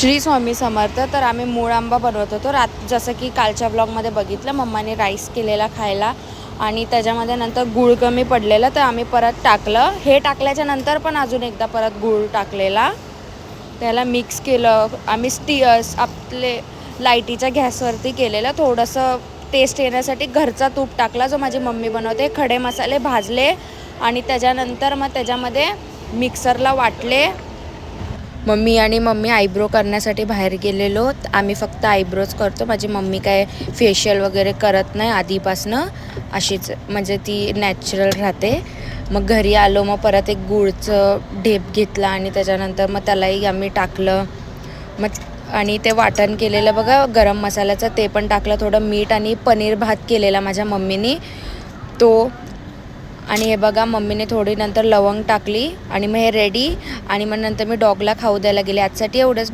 श्री स्वामी समर्थ. तर आम्ही मूळ आंबा बनवत होतो जसं की कालच्या ब्लॉगमध्ये बघितलं, मम्माने राईस केलेला खायला आणि त्याच्यामध्ये नंतर गूळ कमी पडलेलं तर आम्ही परत टाकलं. हे टाकल्याच्या नंतर पण अजून एकदा परत गूळ टाकलेला, त्याला मिक्स केलं आम्ही. आपले लाईटीच्या गॅसवरती केलेलं. थोडंसं टेस्ट येण्यासाठी घरचा तूप टाकला जो माझी मम्मी बनवते. खडे मसाले भाजले आणि त्याच्यानंतर मग त्याच्यामध्ये मिक्सरला वाटले. मम्मी आयब्रो करण्यासाठी बाहेर गेलेलो. आम्ही फक्त आयब्रोज करतो. माझी मम्मी काय फेशियल वगैरे करत नाही आधीपासनं, अशीच म्हणजे ती नॅचरल राहते. मग घरी आलो, मग परत एक गुळचं ढेप घेतला आणि त्याच्यानंतर मग त्यालाही आम्ही टाकलं. मग आणि ते वाटण केलेलं बघा गरम मसाल्याचं ते पण टाकलं. थोडं मीठ आणि पनीर भात केलेला माझ्या मम्मीनी तो. आणि हे बघा मम्मीने थोडी नंतर लवंग टाकली आणि मग हे रेडी. आणि मग नंतर मी डॉगला खाऊ द्यायला गेले. आजसाठी एवढंच.